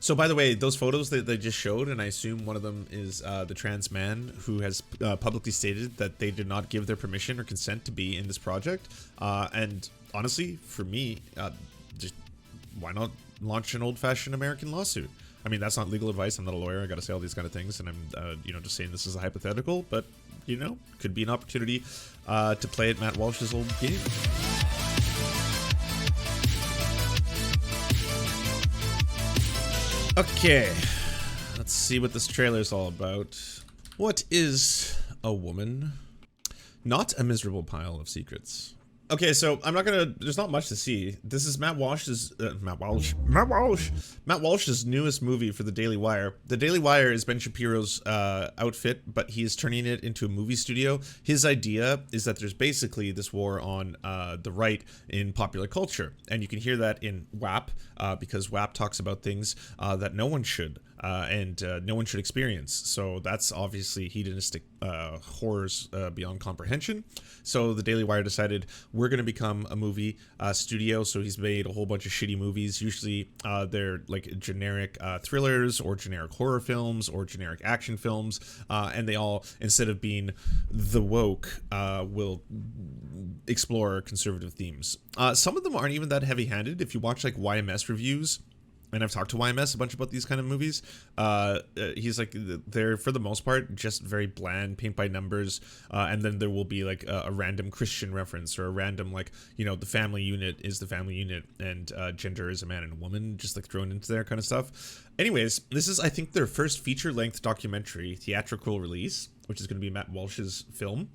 So by the way, those photos that they just showed, and I assume one of them is the trans man who has publicly stated that they did not give their permission or consent to be in this project. And honestly, for me, just why not launch an old-fashioned American lawsuit? I mean, that's not legal advice. I'm not a lawyer. I got to say all these kind of things, and I'm, you know, just saying this is a hypothetical, but you know, could be an opportunity to play at Matt Walsh's old game. Okay, let's see what this trailer is all about. What is a woman? Not a miserable pile of secrets. Okay, so I'm not gonna. There's not much to see. This is Matt Walsh's Matt Walsh's newest movie for the Daily Wire. The Daily Wire is Ben Shapiro's outfit, but he is turning it into a movie studio. His idea is that there's basically this war on the right in popular culture, and you can hear that in WAP because WAP talks about things that no one should. And no one should experience. So that's obviously hedonistic horrors beyond comprehension. So the Daily Wire decided we're going to become a movie studio. So he's made a whole bunch of shitty movies. Usually they're like generic thrillers or generic horror films or generic action films. And they all, instead of being the woke, will explore conservative themes. Some of them aren't even that heavy-handed. If you watch like YMS reviews, and I've talked to YMS a bunch about these kind of movies, he's like, they're for the most part just very bland, paint by numbers, and then there will be like a random Christian reference or a random, like, you know, the family unit is the family unit and gender is a man and a woman, just like thrown into there kind of stuff. Anyways, this is, I think, their first feature-length documentary theatrical release, which is going to be Matt Walsh's film.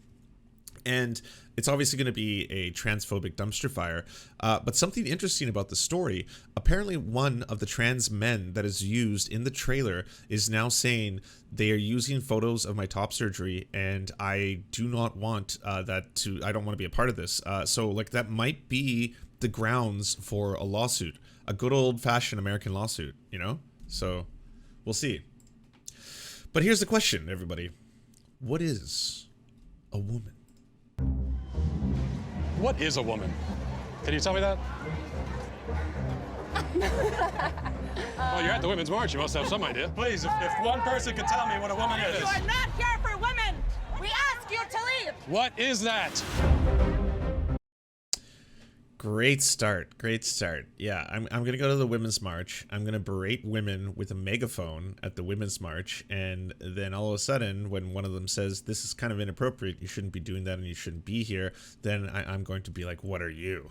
And it's obviously going to be a transphobic dumpster fire. But something interesting about the story, apparently one of the trans men that is used in the trailer is now saying they are using photos of my top surgery and I do not want I don't want to be a part of this. So like that might be the grounds for a lawsuit, a good old fashioned American lawsuit, you know? So we'll see. But here's the question, everybody. What is a woman? What is a woman? Can you tell me that? Well, you're at the Women's March. You must have some idea. Please, if one person could tell me what a woman is. You are not here for women. We ask you to leave. What is that? Great start. Great start. Yeah, I'm going to go to the Women's March. I'm going to berate women with a megaphone at the Women's March. And then all of a sudden, when one of them says, this is kind of inappropriate, you shouldn't be doing that and you shouldn't be here, then I'm going to be like, what are you?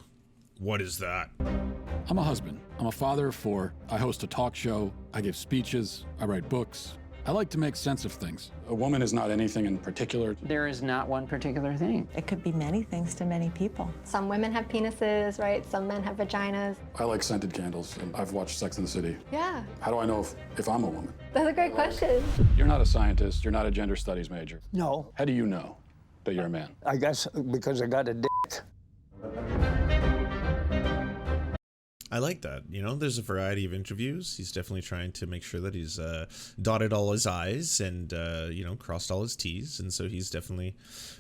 What is that? I'm a husband. I'm a father of 4. I host a talk show. I give speeches. I write books. I like to make sense of things. A woman is not anything in particular. There is not one particular thing. It could be many things to many people. Some women have penises, right? Some men have vaginas. I like scented candles, and I've watched Sex and the City. Yeah. How do I know if I'm a woman? That's a great question. You're not a scientist. You're not a gender studies major. No. How do you know that you're a man? I guess because I got a dick. I like that. You know, there's a variety of interviews. He's definitely trying to make sure that he's dotted all his I's and, you know, crossed all his T's. And so he's definitely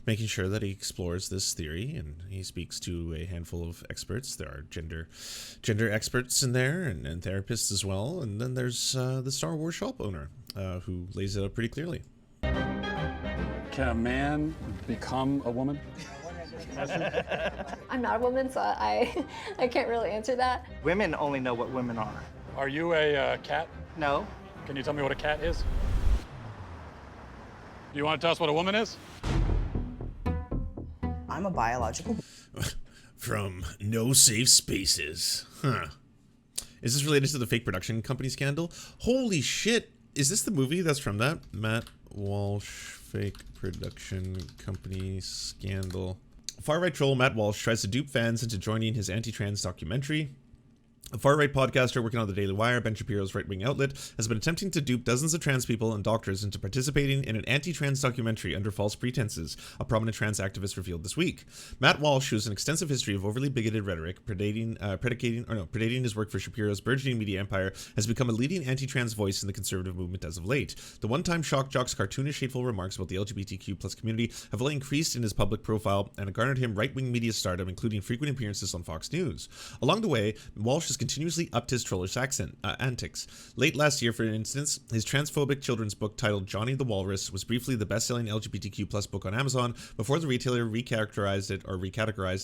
making sure that he explores this theory and he speaks to a handful of experts. There are gender experts in there and therapists as well. And then there's the Star Wars shop owner who lays it out pretty clearly. Can a man become a woman? I'm not a woman, so I can't really answer that. Women only know what women are. Are you a cat? No. Can you tell me what a cat is? You want to tell us what a woman is? I'm a biological. From No Safe Spaces. Huh. Is this related to the fake production company scandal? Holy shit. Is this the movie that's from that? Matt Walsh fake production company scandal. Far-right troll Matt Walsh tries to dupe fans into joining his anti-trans documentary. A far-right podcaster working on the Daily Wire, Ben Shapiro's right-wing outlet, has been attempting to dupe dozens of trans people and doctors into participating in an anti-trans documentary under false pretenses, a prominent trans activist revealed this week. Matt Walsh, who has an extensive history of overly bigoted rhetoric, predating his work for Shapiro's burgeoning media empire, has become a leading anti-trans voice in the conservative movement as of late. The one-time shock jock's cartoonish, hateful remarks about the LGBTQ+ community have only increased in his public profile and garnered him right-wing media stardom, including frequent appearances on Fox News. Along the way, Walsh has has continuously upped his trollish accent antics. Late last year, for instance, his transphobic children's book titled Johnny the Walrus was briefly the best-selling LGBTQ plus book on Amazon before the retailer recategorized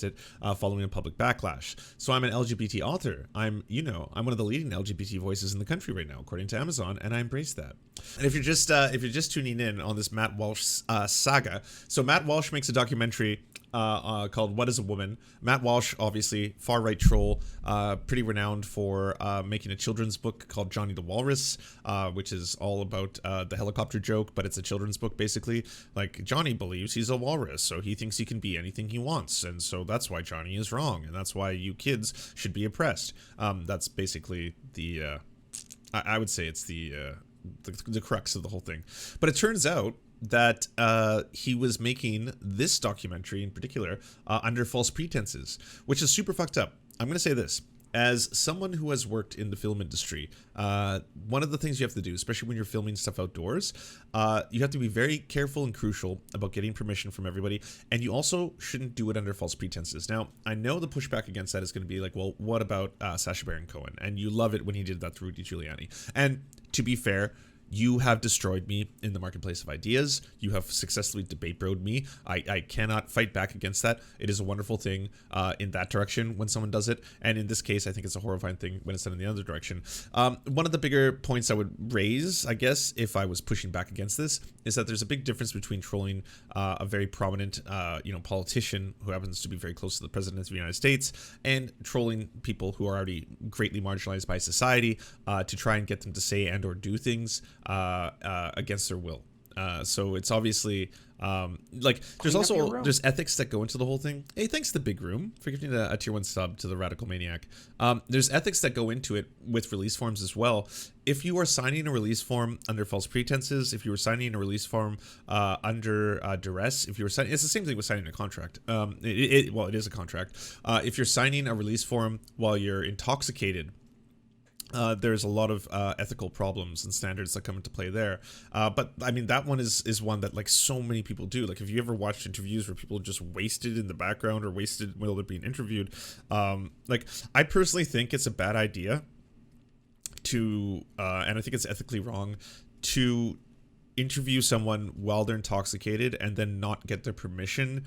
it following a public backlash. So I'm an LGBT author. I'm one of the leading LGBT voices in the country right now, according to Amazon, and I embrace that. And if you're just tuning in on this Matt Walsh saga, so Matt Walsh makes a documentary called What is a Woman? Matt Walsh, obviously far-right troll, pretty renowned for making a children's book called Johnny the Walrus, which is all about the helicopter joke, but it's a children's book basically. Like, Johnny believes he's a walrus, so he thinks he can be anything he wants, and so that's why Johnny is wrong, and that's why you kids should be oppressed. That's basically the I would say it's the crux of the whole thing. But it turns out that he was making this documentary in particular under false pretenses, which is super fucked up. I'm going to say this. As someone who has worked in the film industry, one of the things you have to do, especially when you're filming stuff outdoors, you have to be very careful and crucial about getting permission from everybody, and you also shouldn't do it under false pretenses. Now, I know the pushback against that is going to be like, well, what about Sacha Baron Cohen? And you love it when he did that to Rudy Giuliani. And to be fair, you have destroyed me in the marketplace of ideas. You have successfully debate broed me. I cannot fight back against that. It is a wonderful thing in that direction when someone does it. And in this case, I think it's a horrifying thing when it's done in the other direction. One of the bigger points I would raise, I guess, if I was pushing back against this, is that there's a big difference between trolling a very prominent politician who happens to be very close to the president of the United States and trolling people who are already greatly marginalized by society to try and get them to say and or do things against their will. So it's obviously there's ethics that go into the whole thing. Hey, thanks to the Big Room for giving a tier 1 sub to the Radical Maniac. There's ethics that go into it with release forms as well. If you are signing a release form under false pretenses, if you were signing a release form under duress, if you were signing, it's the same thing with signing a contract. It is a contract. If you're signing a release form while you're intoxicated, there's a lot of ethical problems and standards that come into play there. But I mean, that one is one that like so many people do. Like, if you ever watched interviews where people are just wasted in the background or wasted while they're being interviewed, like, I personally think it's a bad idea to, and I think it's ethically wrong to interview someone while they're intoxicated and then not get their permission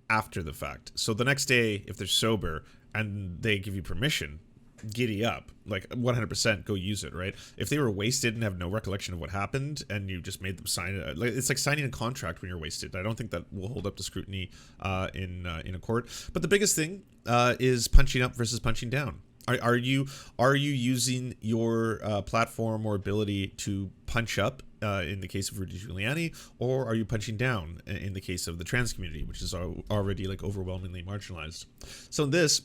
after the fact. So the next day, if they're sober and they give you permission, giddy up, like 100% go use it, right? If they were wasted and have no recollection of what happened and you just made them sign it, like, it's like signing a contract when you're wasted. I don't think that will hold up to scrutiny in a court. But the biggest thing is punching up versus punching down. Are you using your platform or ability to punch up in the case of Rudy Giuliani, or are you punching down in the case of the trans community, which is already like overwhelmingly marginalized? So this,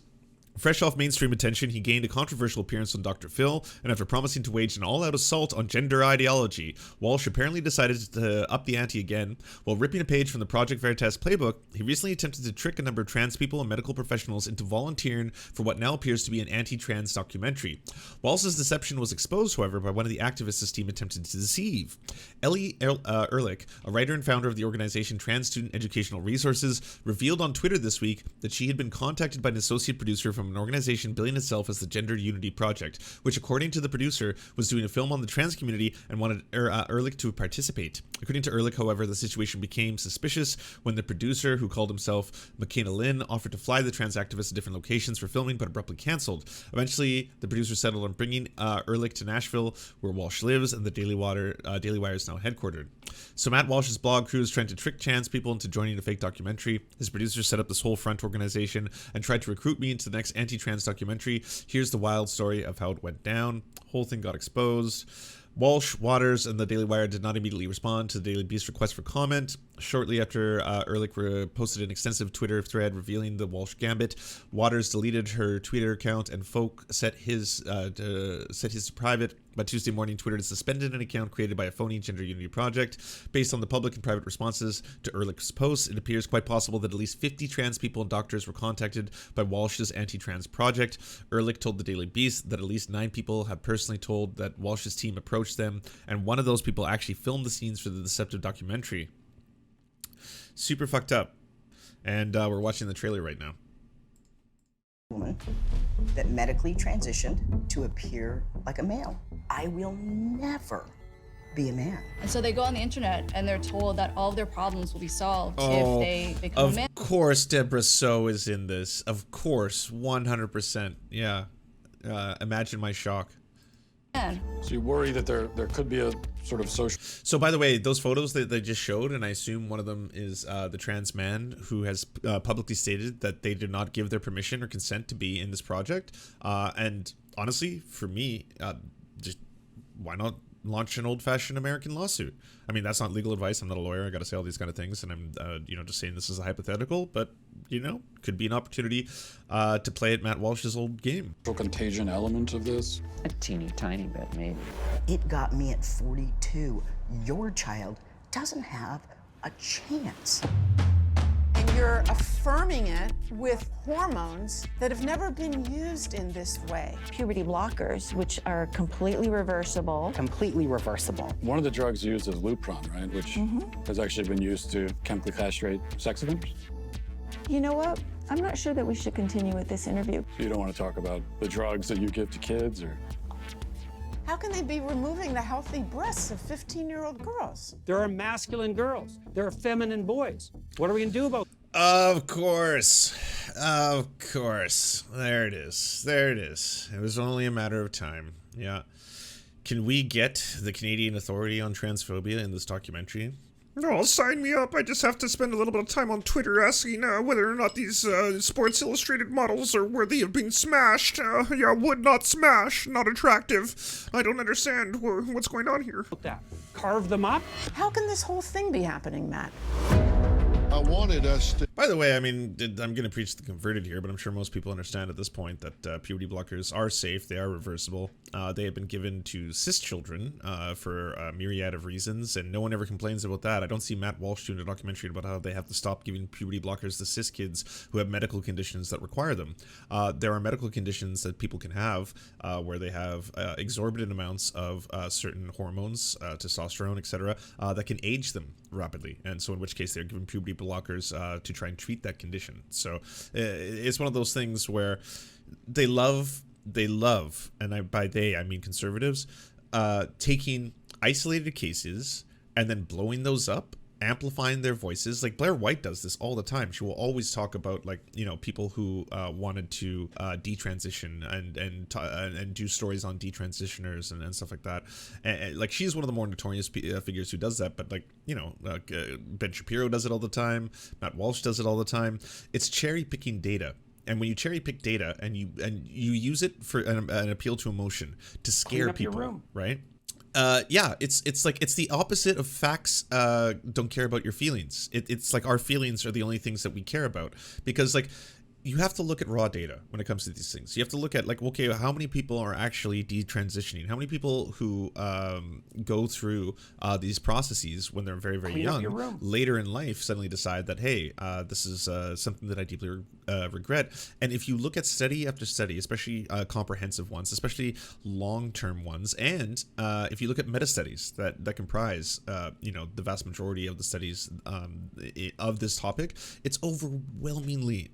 fresh off mainstream attention, he gained a controversial appearance on Dr. Phil, and after promising to wage an all-out assault on gender ideology, Walsh apparently decided to up the ante again. While ripping a page from the Project Veritas playbook, he recently attempted to trick a number of trans people and medical professionals into volunteering for what now appears to be an anti-trans documentary. Walsh's deception was exposed, however, by one of the activists his team attempted to deceive. Ellie Ehrlich, a writer and founder of the organization Trans Student Educational Resources, revealed on Twitter this week that she had been contacted by an associate producer from an organization billing itself as the Gender Unity Project, which, according to the producer, was doing a film on the trans community and wanted Ehrlich to participate. According to Ehrlich, however, the situation became suspicious when the producer, who called himself McKenna Lynn, offered to fly the trans activists to different locations for filming, but abruptly canceled. Eventually, the producer settled on bringing Ehrlich to Nashville, where Walsh lives, and the Daily Wire is now headquartered. So Matt Walsh's blog crew is trying to trick trans people into joining a fake documentary. His producer set up this whole front organization and tried to recruit me into the next anti-trans documentary. Here's the wild story of how it went down. Whole thing got exposed. Walsh, Waters, and the Daily Wire did not immediately respond to the Daily Beast request for comment. Shortly after Ehrlich posted an extensive Twitter thread revealing the Walsh gambit, Waters deleted her Twitter account and Folk set his to private. By Tuesday morning, Twitter had suspended an account created by a phony Gender Unity Project. Based on the public and private responses to Ehrlich's posts, it appears quite possible that at least 50 trans people and doctors were contacted by Walsh's anti-trans project. Ehrlich told the Daily Beast that at least 9 people have personally told that Walsh's team approached them, and one of those people actually filmed the scenes for the deceptive documentary. Super fucked up. And we're watching the trailer right now. woman that medically transitioned to appear like a male. I will never be a man. And so they go on the internet and they're told that all of their problems will be solved if they become a man. Of course Deborah So is in this. Of course, 100%. Yeah. Imagine my shock. So you worry that there could be a sort of social... So by the way, those photos that they just showed, and I assume one of them is the trans man who has publicly stated that they did not give their permission or consent to be in this project. And honestly, for me, just why not launch an old-fashioned American lawsuit? I mean, that's not legal advice. I'm not a lawyer. I got to say all these kind of things, and I'm, just saying this is a hypothetical, but, could be an opportunity to play at Matt Walsh's old game. Contagion element of this? A teeny tiny bit, maybe. It got me at 42. Your child doesn't have a chance. And you're affirming it with hormones that have never been used in this way. Puberty blockers, which are completely reversible. Completely reversible. One of the drugs used is Lupron, right? Which has actually been used to chemically castrate sex offenders. You know what? I'm not sure that we should continue with this interview. So you don't want to talk about the drugs that you give to kids, or? How can they be removing the healthy breasts of 15-year-old girls? There are masculine girls. There are feminine boys. What are we gonna do about it? Of course. Of course. There it is. There it is. It was only a matter of time. Yeah. Can we get the Canadian Authority on Transphobia in this documentary? No, sign me up. I just have to spend a little bit of time on Twitter asking whether or not these Sports Illustrated models are worthy of being smashed. Yeah, would not smash. Not attractive. I don't understand what's going on here. That. Carve them up? How can this whole thing be happening, Matt? I wanted us to... By the way, I mean, I'm going to preach the converted here, but I'm sure most people understand at this point that puberty blockers are safe. They are reversible. They have been given to cis children for a myriad of reasons, and no one ever complains about that. I don't see Matt Walsh doing a documentary about how they have to stop giving puberty blockers to cis kids who have medical conditions that require them. There are medical conditions that people can have where they have exorbitant amounts of certain hormones, testosterone, etc., that can age them rapidly, and so in which case they're given puberty blockers to try and treat that condition. So it's one of those things where they love, and by they I mean conservatives, taking isolated cases and then blowing those up, amplifying their voices. Like Blair White does this all the time. She will always talk about, like, people who wanted to detransition and do stories on detransitioners and stuff like that. And like, she's one of the more notorious figures who does that. But like, Ben Shapiro does it all the time. Matt Walsh does it all the time. It's cherry picking data. And when you cherry pick data and you use it for an appeal to emotion to scare people, right? Yeah, it's like, it's the opposite of facts don't care about your feelings. It's like our feelings are the only things that we care about, because like, you have to look at raw data when it comes to these things. You have to look at, like, okay, how many people are actually detransitioning? How many people who go through these processes when they're very, very young, later in life, suddenly decide that, hey, this is something that I deeply regret. And if you look at study after study, especially comprehensive ones, especially long-term ones, and if you look at meta-studies that comprise, the vast majority of the studies of this topic, it's overwhelmingly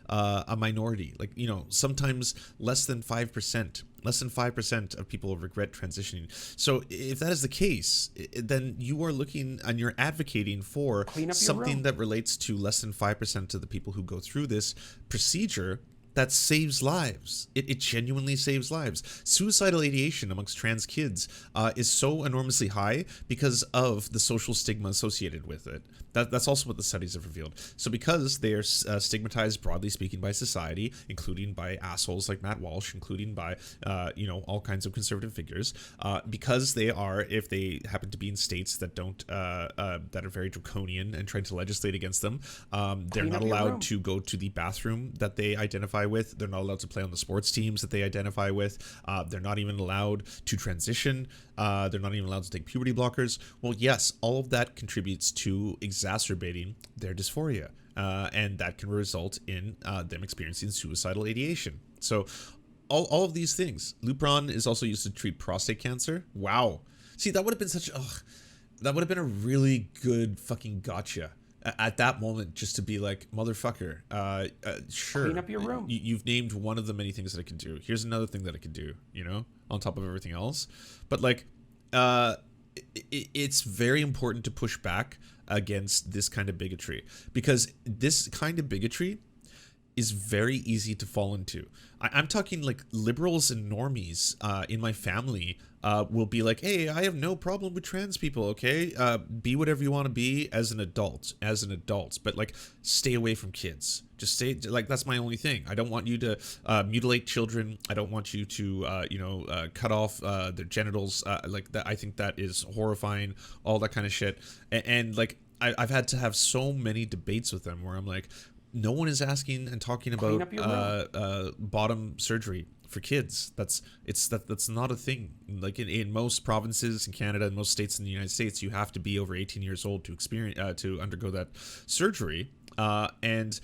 a minority. Like, sometimes less than 5% of people regret transitioning. So if that is the case, then you are looking and you're advocating for something that relates to less than 5% of the people who go through this procedure that saves lives. It genuinely saves lives. Suicidal ideation amongst trans kids is so enormously high because of the social stigma associated with it. That's also what the studies have revealed. So because they are stigmatized, broadly speaking, by society, including by assholes like Matt Walsh, including by, all kinds of conservative figures, because they are, if they happen to be in states that don't, that are very draconian and trying to legislate against them, they're not allowed to go to the bathroom that they identify with. They're not allowed to play on the sports teams that they identify with. They're not even allowed to transition. They're not even allowed to take puberty blockers. Well, yes, all of that contributes to exacerbating their dysphoria, and that can result in them experiencing suicidal ideation. So all of these things. Lupron is also used to treat prostate cancer. Wow. See, that would have been that would have been a really good fucking gotcha at that moment, just to be like, motherfucker, sure. Clean up your room. You've named one of the many things that I can do. Here's another thing that I could do, you know, on top of everything else. But like, it's very important to push back against this kind of bigotry, because this kind of bigotry is very easy to fall into. I'm talking like liberals and normies in my family will be like, hey, I have no problem with trans people, okay? Be whatever you want to be as an adult, but like stay away from kids. Just stay, like, that's my only thing. I don't want you to mutilate children. I don't want you to, cut off their genitals. Like that, I think that is horrifying, all that kind of shit. And like, I've had to have so many debates with them where I'm like, no one is asking and talking about bottom surgery for kids. That's not a thing. Like in most provinces in Canada and most states in the United States, you have to be over 18 years old to to undergo that surgery. And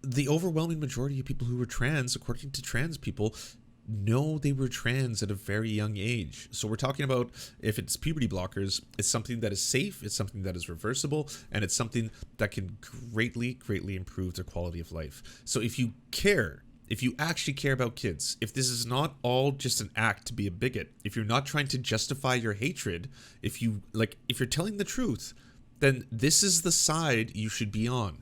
the overwhelming majority of people who were trans, according to trans people, know they were trans at a very young age. So we're talking about, if it's puberty blockers, it's something that is safe, it's something that is reversible, and it's something that can greatly improve their quality of life. So if you actually care about kids, if this is not all just an act to be a bigot, if you're not trying to justify your hatred, if you're telling the truth, then this is the side you should be on.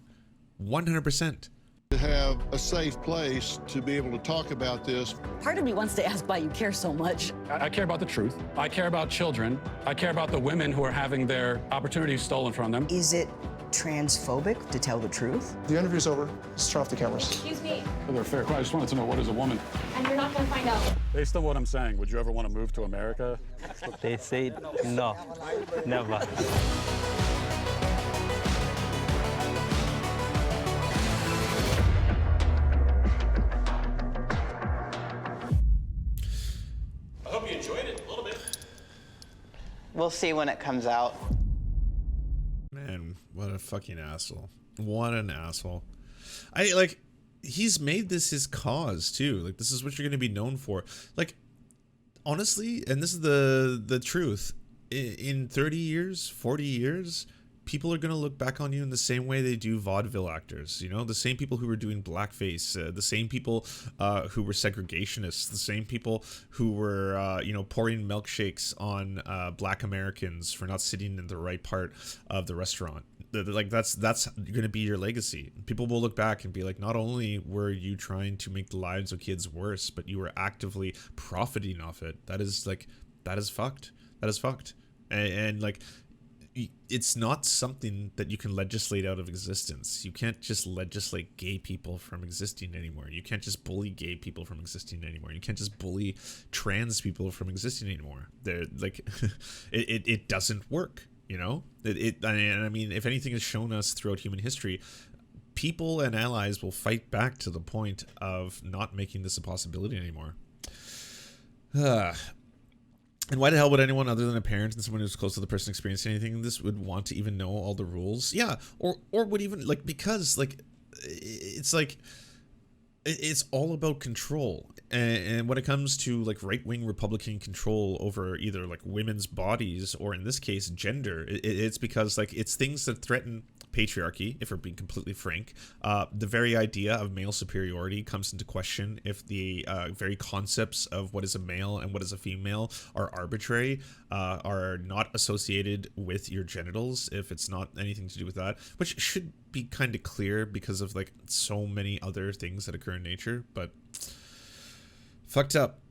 100%. To have a safe place to be able to talk about this. Part of me wants to ask why you care so much. I care about the truth. I care about children. I care about the women who are having their opportunities stolen from them. Is it transphobic to tell the truth? The interview's over. Let's turn off the cameras. Excuse me. They're fair. I just wanted to know, what is a woman? And you're not going to find out. Based on what I'm saying, would you ever want to move to America? They say no, never. We'll see when it comes out. Man, what a fucking asshole. What an asshole. He's made this his cause too. Like, this is what you're going to be known for. Like, honestly, and this is the truth, in 30 years, 40 years, people are going to look back on you in the same way they do vaudeville actors, you know, the same people who were doing blackface, the same people who were segregationists, the same people who were, pouring milkshakes on black Americans for not sitting in the right part of the restaurant. Like, that's going to be your legacy. People will look back and be like, not only were you trying to make the lives of kids worse, but you were actively profiting off it. That is fucked. That is fucked. And like, it's not something that you can legislate out of existence. You can't just legislate gay people from existing anymore. You can't just bully gay people from existing anymore. You can't just bully trans people from existing anymore. They're like, it doesn't work, you know? I mean, if anything has shown us throughout human history, people and allies will fight back to the point of not making this a possibility anymore. And why the hell would anyone other than a parent and someone who's close to the person experiencing anything this would want to even know all the rules? Yeah, or would even, like, because, like, it's like, it's all about control. And when it comes to, like, right-wing Republican control over either, like, women's bodies or, in this case, gender, it's because, like, it's things that threaten patriarchy, if we're being completely frank. The very idea of male superiority comes into question if the very concepts of what is a male and what is a female are arbitrary, are not associated with your genitals, if it's not anything to do with that, which should be kind of clear because of, like, so many other things that occur in nature, but fucked up.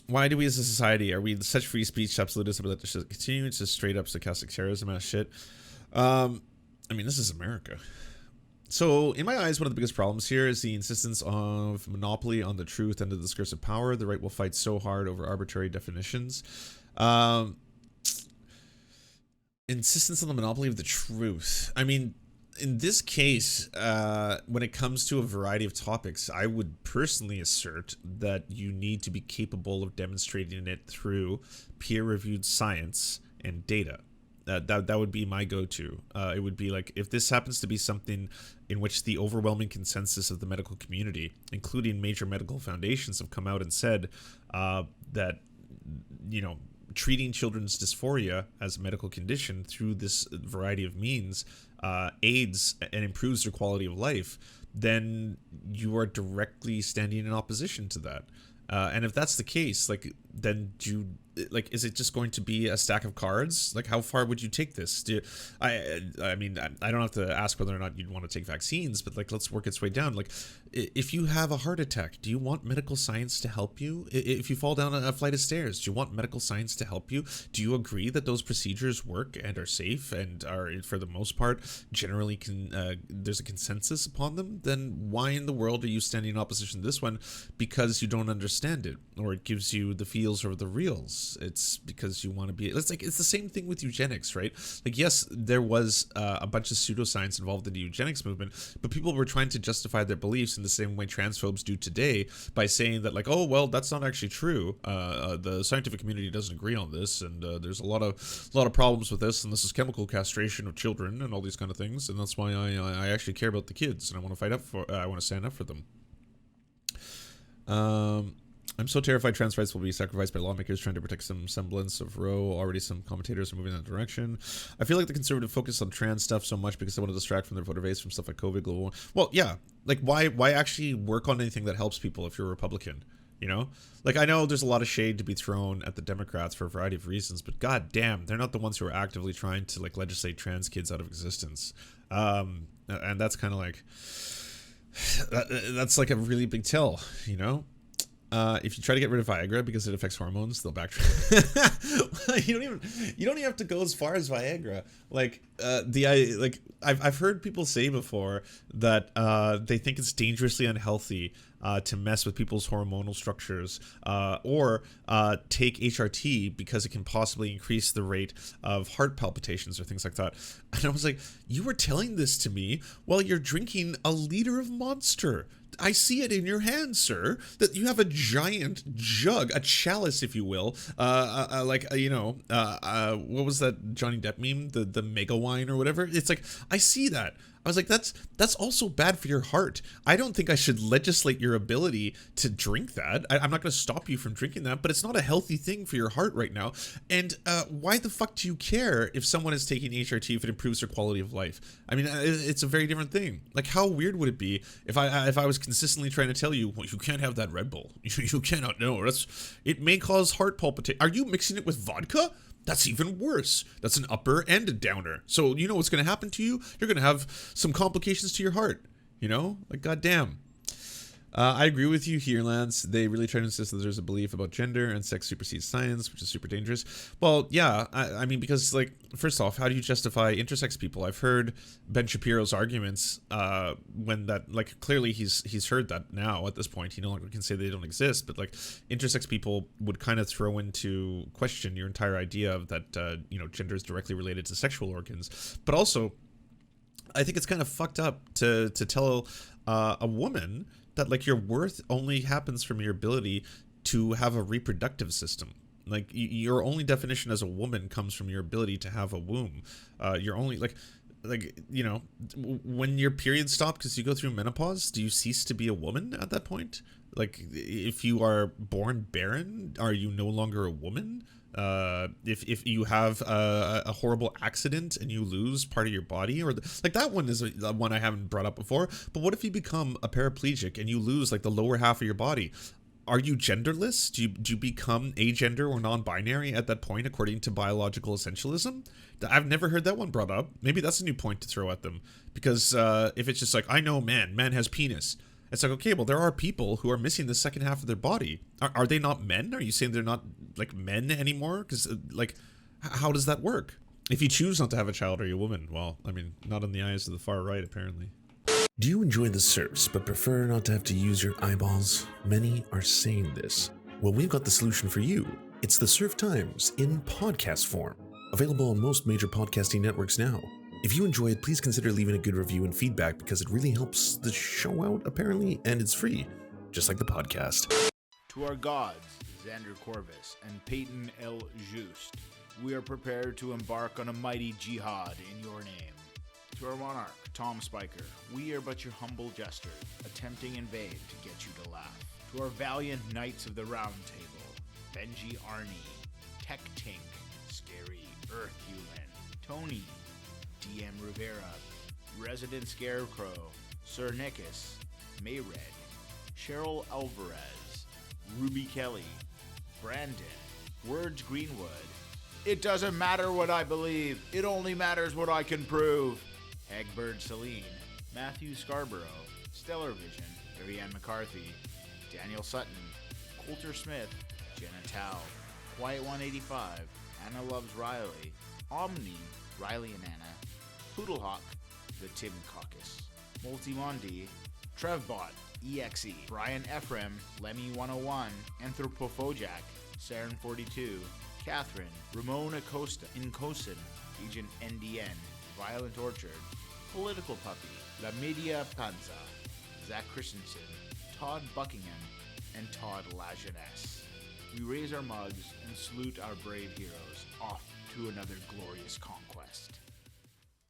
Why do we as a society, are we such free speech absolutists about that to continue? It's just straight up stochastic terrorism ass shit. I mean, this is America. So, in my eyes, one of the biggest problems here is the insistence of monopoly on the truth and the discursive power. The right will fight so hard over arbitrary definitions. Insistence on the monopoly of the truth. I mean, in this case, when it comes to a variety of topics, I would personally assert that you need to be capable of demonstrating it through peer-reviewed science and data. That would be my go-to. It would be like, if this happens to be something in which the overwhelming consensus of the medical community, including major medical foundations, have come out and said that, you know, treating children's dysphoria as a medical condition through this variety of means aids and improves their quality of life, then you are directly standing in opposition to that. And if that's the case, like, then is it just going to be a stack of cards? Like, how far would you take this? I mean, I don't have to ask whether or not you'd want to take vaccines, but like, let's work its way down. Like, if you have a heart attack, do you want medical science to help you? If you fall down a flight of stairs, do you want medical science to help you? Do you agree that those procedures work and are safe and are, for the most part, generally there's a consensus upon them? Then why in the world are you standing in opposition to this one? Because you don't understand it, or it gives you the feels over the reals. It's because you want to be. It's the same thing with eugenics, right? Like, yes, there was a bunch of pseudoscience involved in the eugenics movement, but people were trying to justify their beliefs in the same way transphobes do today by saying that, like, oh well, that's not actually true. The scientific community doesn't agree on this, and there's a lot of problems with this, and this is chemical castration of children and all these kind of things, and that's why I actually care about the kids and I want to stand up for them. I'm so terrified trans rights will be sacrificed by lawmakers trying to protect some semblance of Roe. Already some commentators are moving in that direction. I feel like the conservative focus on trans stuff so much because they want to distract from their voter base from stuff like COVID, global. Well, yeah. Like, why actually work on anything that helps people if you're a Republican? You know? Like, I know there's a lot of shade to be thrown at the Democrats for a variety of reasons, but god damn, they're not the ones who are actively trying to, like, legislate trans kids out of existence. And that's kind of like... That's like a really big tell, you know? If you try to get rid of Viagra because it affects hormones, they'll backtrack. you don't even have to go as far as Viagra. Like, I've heard people say before that they think it's dangerously unhealthy to mess with people's hormonal structures or take HRT because it can possibly increase the rate of heart palpitations or things like that. And I was like, you were telling this to me while you're drinking a liter of Monster. I see it in your hand, sir, that you have a giant jug, a chalice, if you will, what was that Johnny Depp meme, the mega wine or whatever? It's like, I see that. I was like, that's also bad for your heart. I don't think I should legislate your ability to drink that. I'm not going to stop you from drinking that, but it's not a healthy thing for your heart right now. And why the fuck do you care if someone is taking HRT if it improves their quality of life? I mean, it's a very different thing. Like, how weird would it be if I was consistently trying to tell you, well, you can't have that Red Bull. You cannot. No, it may cause heart palpitation. Are you mixing it with vodka? That's even worse. That's an upper and a downer. So you know what's going to happen to you? You're going to have some complications to your heart. You know? Like, goddamn. I agree with you here, Lance. They really try to insist that there's a belief about gender and sex supersedes science, which is super dangerous. Well, yeah, I mean, because, like, first off, how do you justify intersex people? I've heard Ben Shapiro's arguments when that, like, clearly he's heard that now at this point. He no longer can say they don't exist, but, like, intersex people would kind of throw into question your entire idea of that, gender is directly related to sexual organs. But also, I think it's kind of fucked up to tell a woman that, like, your worth only happens from your ability to have a reproductive system. Like, your only definition as a woman comes from your ability to have a womb. You're only, when your period stops because you go through menopause, do you cease to be a woman at that point? Like, if you are born barren, are you no longer a woman? If you have a horrible accident and you lose part of your body, or that one is one I haven't brought up before, but what if you become a paraplegic and you lose, like, the lower half of your body? Are you genderless? Do you become agender or non-binary at that point according to biological essentialism? I've never heard that one brought up. Maybe that's a new point to throw at them, because if it's just like, I know man has penis. It's like, okay, well, there are people who are missing the second half of their body. Are they not men? Are you saying they're not, like, men anymore? Because, like, how does that work? If you choose not to have a child, are you a woman? Well, I mean, not in the eyes of the far right, apparently. Do you enjoy the Serfs, but prefer not to have to use your eyeballs? Many are saying this. Well, we've got the solution for you. It's the Serf Times in podcast form. Available on most major podcasting networks now. If you enjoy it, please consider leaving a good review and feedback because it really helps the show out, apparently, and it's free, just like the podcast. To our gods, Xander Corvus and Peyton L. Just, we are prepared to embark on a mighty jihad in your name. To our monarch, Tom Spiker, we are but your humble jesters, attempting in vain to get you to laugh. To our valiant knights of the Round Table, Benji Arnie, Tech Tink, Scary, Earth Human, Tony, DM Rivera, Resident Scarecrow, Sir Nickus, Mayred, Cheryl Alvarez, Ruby Kelly, Brandon, Words Greenwood. It doesn't matter what I believe, it only matters what I can prove. Egbert Celine, Matthew Scarborough, Stellar Vision, Ariane McCarthy, Daniel Sutton, Coulter Smith, Jenna Tao, Quiet 185, Anna Loves Riley, Omni, Riley and Anna, Poodlehawk, The Tim Caucus, Multimondi, Trevbot, EXE, Brian Ephraim, Lemmy 101, Anthropophojak, Saren 42, Catherine, Ramon Acosta, Incosin, Agent NDN, Violent Orchard, Political Puppy, La Media Panza, Zach Christensen, Todd Buckingham, and Todd Lajeunesse. We raise our mugs and salute our brave heroes off to another glorious conquest.